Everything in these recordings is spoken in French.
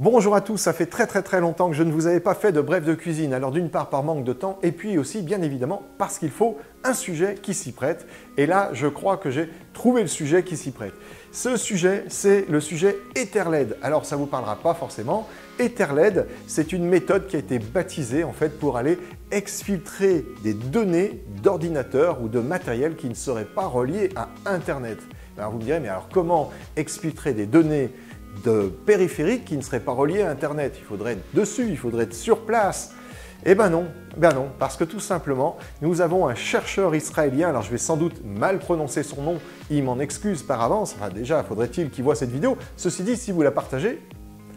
Bonjour à tous, ça fait très longtemps que je ne vous avais pas fait de bref de cuisine. Alors d'une part par manque de temps et puis aussi bien évidemment parce qu'il faut un sujet qui s'y prête. Et là je crois que j'ai trouvé le sujet qui s'y prête. Ce sujet c'est le sujet Etherled. Alors ça ne vous parlera pas forcément. Etherled c'est une méthode qui a été baptisée en fait pour aller exfiltrer des données d'ordinateur ou de matériel qui ne seraient pas reliés à Internet. Alors vous me direz mais alors comment exfiltrer des données de périphériques qui ne seraient pas reliés à Internet? Il faudrait être dessus, il faudrait être sur place. Eh ben non, parce que tout simplement, nous avons un chercheur israélien, alors je vais sans doute mal prononcer son nom, il m'en excuse par avance, enfin déjà, faudrait-il qu'il voit cette vidéo. Ceci dit, si vous la partagez,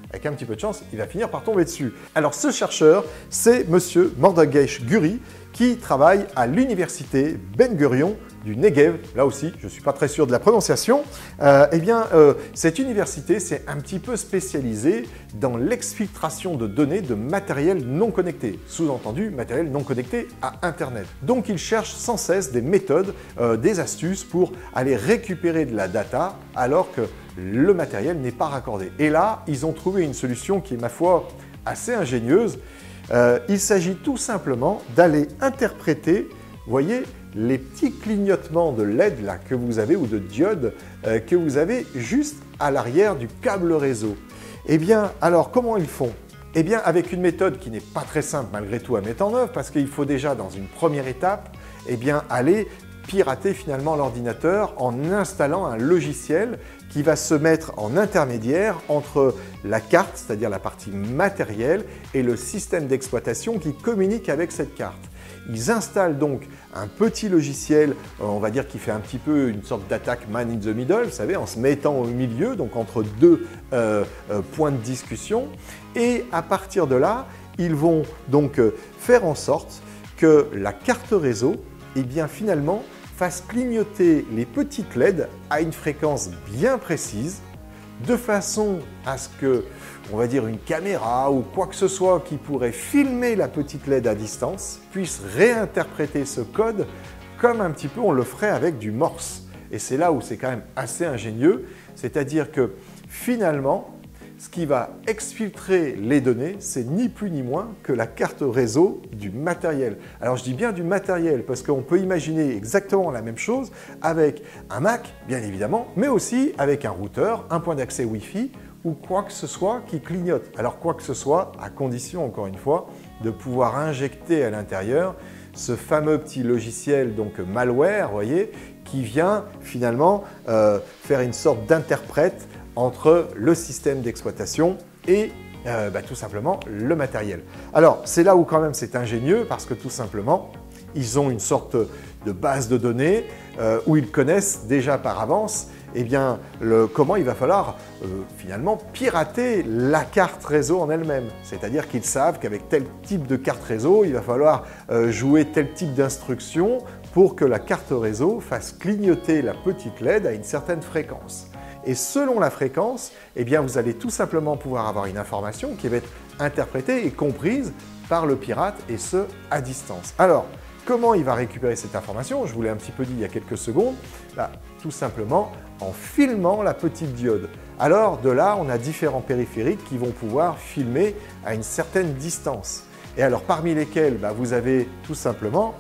avec un petit peu de chance, il va finir par tomber dessus. Alors ce chercheur, c'est monsieur Mordechai Guri, qui travaille à l'université Ben Gurion du Negev. Là aussi, je ne suis pas très sûr de la prononciation. Cette université s'est un petit peu spécialisée dans l'exfiltration de données de matériel non connecté, sous-entendu matériel non connecté à Internet. Donc ils cherchent sans cesse des méthodes, des astuces pour aller récupérer de la data alors que le matériel n'est pas raccordé. Et là, ils ont trouvé une solution qui est, ma foi, assez ingénieuse. Il s'agit tout simplement d'aller interpréter, vous voyez, les petits clignotements de LED là, que vous avez ou de diodes que vous avez juste à l'arrière du câble réseau. Eh bien, alors comment ils font? Eh bien, avec une méthode qui n'est pas très simple malgré tout à mettre en œuvre, parce qu'il faut déjà, dans une première étape, eh bien, aller pirater finalement l'ordinateur en installant un logiciel qui va se mettre en intermédiaire entre la carte, c'est-à-dire la partie matérielle, et le système d'exploitation qui communique avec cette carte. Ils installent donc un petit logiciel, on va dire qui fait un petit peu une sorte d'attaque man in the middle, vous savez, en se mettant au milieu, donc entre deux points de discussion. Et à partir de là, ils vont donc faire en sorte que la carte réseau, eh bien finalement, fasse clignoter les petites LED à une fréquence bien précise, de façon à ce que, on va dire, une caméra ou quoi que ce soit qui pourrait filmer la petite LED à distance puisse réinterpréter ce code comme un petit peu on le ferait avec du Morse. Et c'est là où c'est quand même assez ingénieux, c'est-à-dire que finalement, ce qui va exfiltrer les données, c'est ni plus ni moins que la carte réseau du matériel. Alors je dis bien du matériel parce qu'on peut imaginer exactement la même chose avec un Mac, bien évidemment, mais aussi avec un routeur, un point d'accès Wi-Fi ou quoi que ce soit qui clignote. Alors quoi que ce soit, à condition, encore une fois, de pouvoir injecter à l'intérieur ce fameux petit logiciel, donc malware, voyez, qui vient finalement faire une sorte d'interprète entre le système d'exploitation et tout simplement le matériel. Alors c'est là où quand même c'est ingénieux parce que tout simplement ils ont une sorte de base de données où ils connaissent déjà par avance comment il va falloir finalement pirater la carte réseau en elle-même. C'est-à-dire qu'ils savent qu'avec tel type de carte réseau, il va falloir jouer tel type d'instruction pour que la carte réseau fasse clignoter la petite LED à une certaine fréquence. Et selon la fréquence, eh bien, vous allez tout simplement pouvoir avoir une information qui va être interprétée et comprise par le pirate, et ce, à distance. Alors, comment il va récupérer cette information? Je vous l'ai un petit peu dit il y a quelques secondes. Tout simplement en filmant la petite diode. Alors, de là, on a différents périphériques qui vont pouvoir filmer à une certaine distance. Et alors, parmi lesquels, vous avez tout simplement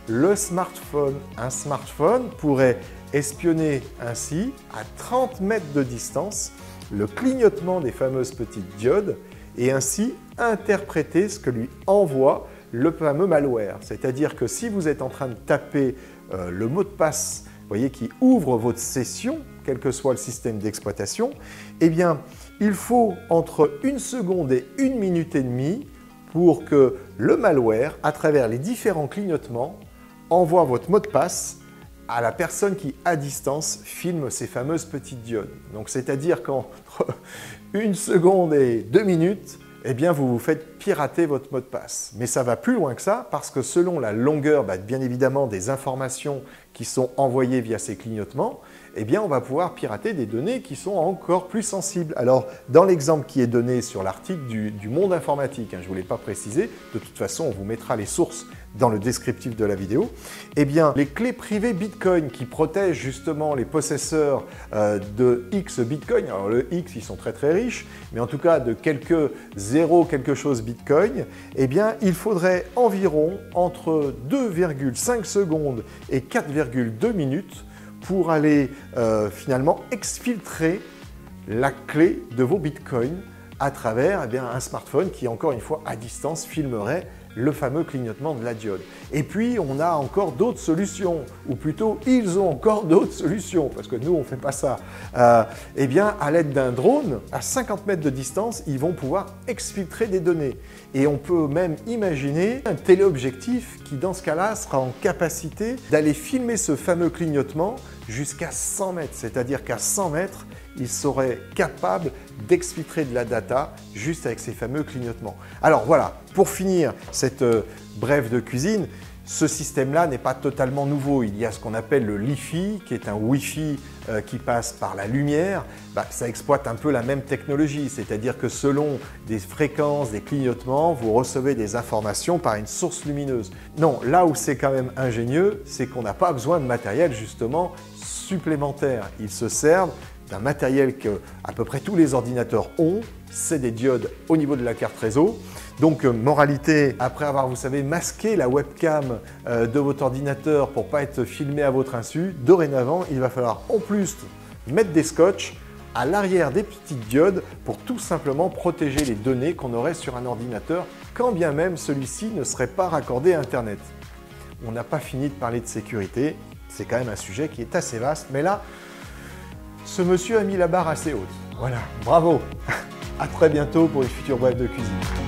le smartphone. Un smartphone pourrait espionner ainsi à 30 mètres de distance le clignotement des fameuses petites diodes et ainsi interpréter ce que lui envoie le fameux malware. C'est-à-dire que si vous êtes en train de taper le mot de passe, voyez, qui ouvre votre session, quel que soit le système d'exploitation, eh bien, il faut entre 1 seconde et 1 minute et demie pour que le malware, à travers les différents clignotements, envoie votre mot de passe à la personne qui, à distance, filme ces fameuses petites diodes. Donc, c'est-à-dire qu'entre 1 seconde et 2 minutes, eh bien, vous vous faites pirater votre mot de passe. Mais ça va plus loin que ça, parce que selon la longueur, bien évidemment, des informations qui sont envoyées via ces clignotements, eh bien, on va pouvoir pirater des données qui sont encore plus sensibles. Alors, dans l'exemple qui est donné sur l'article du Monde Informatique, je ne vous l'ai pas précisé, de toute façon, on vous mettra les sources dans le descriptif de la vidéo, eh bien, les clés privées Bitcoin qui protègent justement les possesseurs de X Bitcoin, alors le X, ils sont très très riches, mais en tout cas de quelques 0 quelque chose Bitcoin, eh bien, il faudrait environ entre 2,5 secondes et 4,2 minutes pour aller finalement exfiltrer la clé de vos Bitcoins à travers eh bien, un smartphone qui, encore une fois, à distance, filmerait le fameux clignotement de la diode. Et puis, on a encore d'autres solutions, ou plutôt, ils ont encore d'autres solutions, parce que nous, on ne fait pas ça. Eh bien, à l'aide d'un drone, à 50 mètres de distance, ils vont pouvoir exfiltrer des données. Et on peut même imaginer un téléobjectif qui, dans ce cas-là, sera en capacité d'aller filmer ce fameux clignotement jusqu'à 100 mètres. C'est-à-dire qu'à 100 mètres, il serait capable d'exfiltrer de la data juste avec ces fameux clignotements. Alors voilà, pour finir cette brève de cuisine, ce système-là n'est pas totalement nouveau. Il y a ce qu'on appelle le Li-Fi, qui est un Wi-Fi qui passe par la lumière. Ça exploite un peu la même technologie, c'est-à-dire que selon des fréquences, des clignotements, vous recevez des informations par une source lumineuse. Non, là où c'est quand même ingénieux, c'est qu'on n'a pas besoin de matériel justement supplémentaire. Ils se servent d'un matériel que à peu près tous les ordinateurs ont, c'est des diodes au niveau de la carte réseau. Donc moralité, après avoir, vous savez, masqué la webcam de votre ordinateur pour ne pas être filmé à votre insu, dorénavant, il va falloir en plus mettre des scotch à l'arrière des petites diodes pour tout simplement protéger les données qu'on aurait sur un ordinateur, quand bien même celui-ci ne serait pas raccordé à Internet. On n'a pas fini de parler de sécurité, c'est quand même un sujet qui est assez vaste, mais là, ce monsieur a mis la barre assez haute. Voilà, bravo. À très bientôt pour une future brève de cuisine.